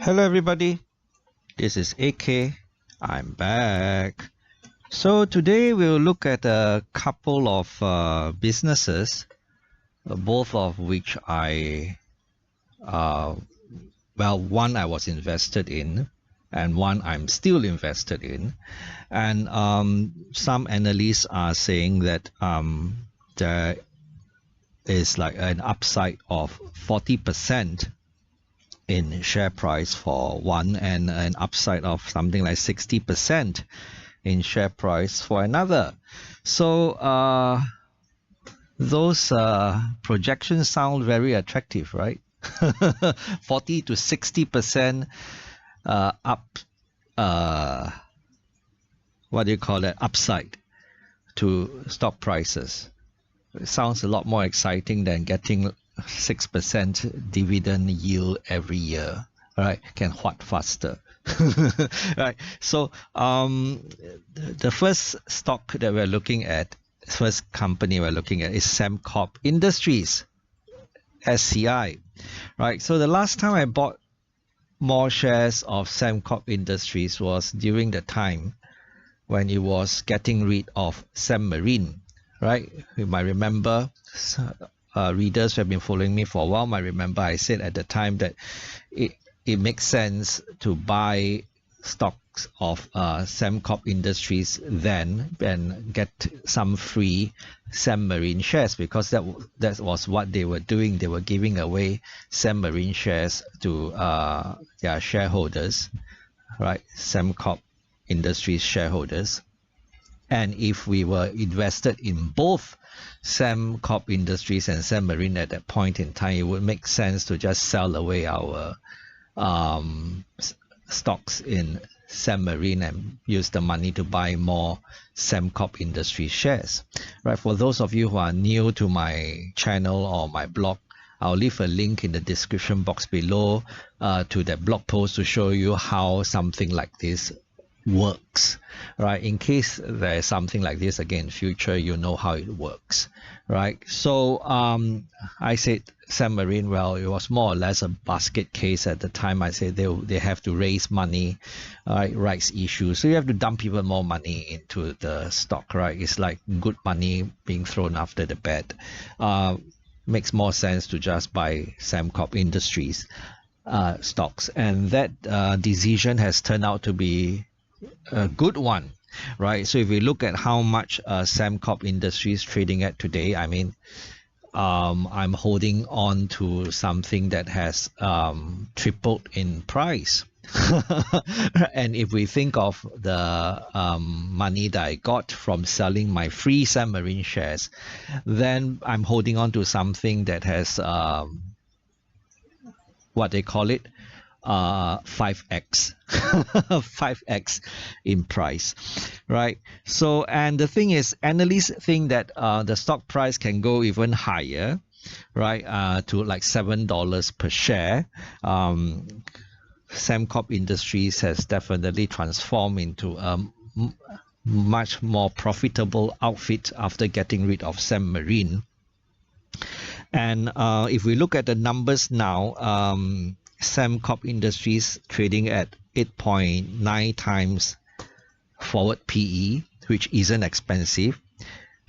Hello everybody, this is AK. I'm back. So today we'll look at a couple of businesses, both of which one I was invested in and one I'm still invested in. And some analysts are saying that there is like an upside of 40% in share price for one, and an upside of something like 60% in share price for another. So those projections sound very attractive, right? 40 to 60% up, what do you call that, upside to stock prices. It sounds a lot more exciting than getting 6% dividend yield every year, right? Can HUAT faster. Right. So the first stock that we're looking at, first company we're looking at is SembCorp Industries, SCI, right? So the last time I bought more shares of SembCorp Industries was during the time when it was getting rid of Semmarine, right? You might remember, readers who have been following me for a while might remember I said at the time that it makes sense to buy stocks of SembCorp Industries then and get some free Semmarine shares, because that was what they were doing. They were giving away Semmarine shares to their shareholders, right? SembCorp Industries shareholders. And if we were invested in both SembCorp Industries and Semmarine at that point in time, it would make sense to just sell away our stocks in Semmarine and use the money to buy more SembCorp Industries shares. Right? For those of you who are new to my channel or my blog, I'll leave a link in the description box below to that blog post to show you how something like this works, right? In case there is something like this again in future, you know how it works, right? So I said Semmarine, well, it was more or less a basket case at the time. I said they have to raise money, rights issue, so you have to dump even more money into the stock, right? It's like good money being thrown after the bad. Makes more sense to just buy SembCorp Industries stocks, and that decision has turned out to be a good one, right? So if we look at how much SembCorp Industries trading at today, I mean, I'm holding on to something that has tripled in price. And if we think of the money that I got from selling my free Semmarine shares, then I'm holding on to something that has what they call it, 5x 5x in price, right? So, and the thing is, analysts think that the stock price can go even higher, right, to like $7 per share. SembCorp Industries has definitely transformed into a much more profitable outfit after getting rid of Semmarine. And if we look at the numbers now, SembCorp Industries trading at 8.9 times forward PE, which isn't expensive,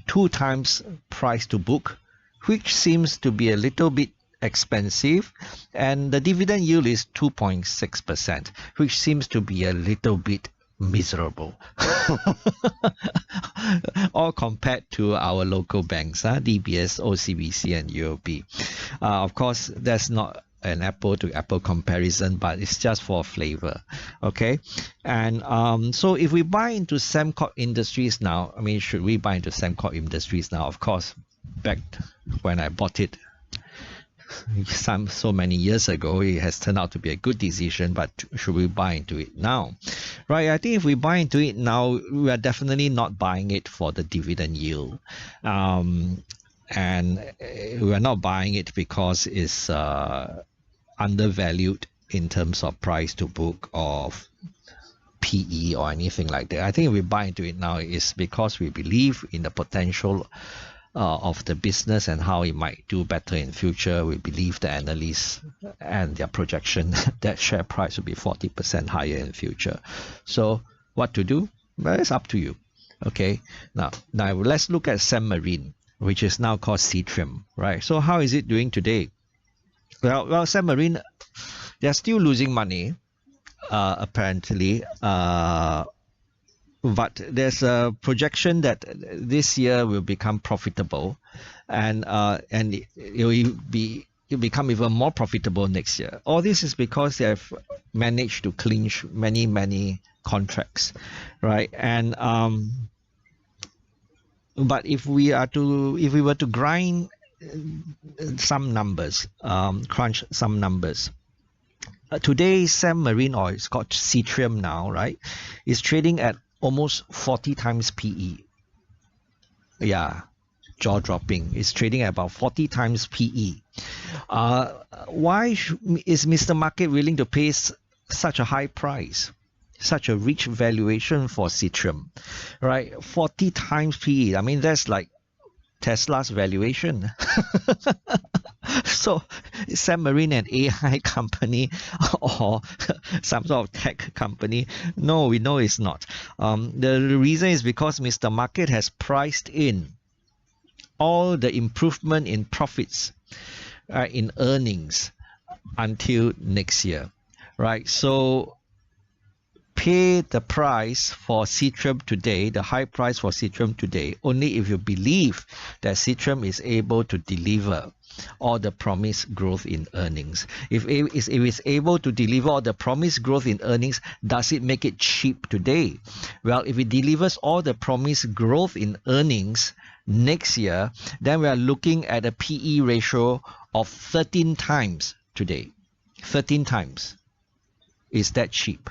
2 times price to book, which seems to be a little bit expensive, and the dividend yield is 2.6%, which seems to be a little bit miserable. All compared to our local banks, DBS, OCBC and UOB. Of course, that's not an apple to apple comparison, but it's just for flavor, okay? And so if we buy into SembCorp Industries now, I mean, should we buy into SembCorp Industries now? Of course, back when I bought it so many years ago, it has turned out to be a good decision, but should we buy into it now? Right, I think if we buy into it now, we are definitely not buying it for the dividend yield. And we are not buying it because it's undervalued in terms of price to book or PE or anything like that. I think if we buy into it now is because we believe in the potential of the business and how it might do better in future, we believe the analysts and their projection that share price will be 40% higher in future. So what to do? Well, it's up to you. Okay, now let's look at SembMarine, which is now called Seatrium, right? So how is it doing today? Well, SembMarine, they're still losing money, apparently, but there's a projection that this year will become profitable, and it will become even more profitable next year. All this is because they have managed to clinch many contracts, right? And but if we were to grind some numbers, crunch some numbers, today SembMarine, or it's called Seatrium now, right, is trading at almost 40 times PE. Yeah, jaw dropping. It's trading at about 40 times PE. Why is Mr. Market willing to pay such a high price, such a rich valuation for Seatrium, right? 40 times PE. I mean, that's like Tesla's valuation. So SembMarine, an AI company or some sort of tech company? No, we know it's not. The reason is because Mr. Market has priced in all the improvement in profits, in earnings until next year, right? So pay the price for Seatrium today, the high price for Seatrium today, only if you believe that Seatrium is able to deliver all the promised growth in earnings. If it's able to deliver all the promised growth in earnings, does it make it cheap today? Well, if it delivers all the promised growth in earnings next year, then we are looking at a PE ratio of 13 times today. 13 times. Is that cheap?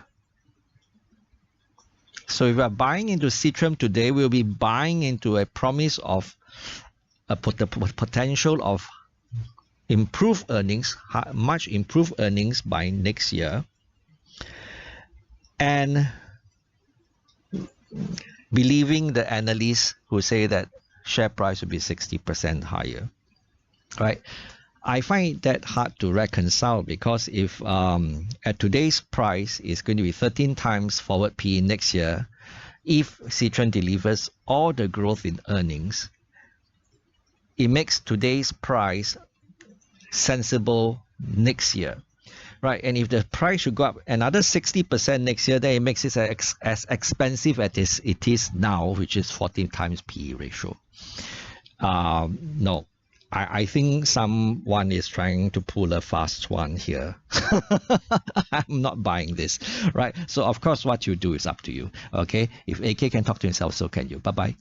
So if we are buying into Seatrium today, we'll be buying into a promise of the potential of improved earnings, much improved earnings by next year, and believing the analysts who say that share price will be 60% higher, right? I find that hard to reconcile, because if at today's price it's going to be 13 times forward PE next year, if Seatrium delivers all the growth in earnings, it makes today's price sensible next year, right? And if the price should go up another 60% next year, then it makes it as expensive as it is now, which is 14 times PE ratio. No, I think someone is trying to pull a fast one here. I'm not buying this, right? So of course what you do is up to you. Okay, if AK can talk to himself, so can you. Bye bye.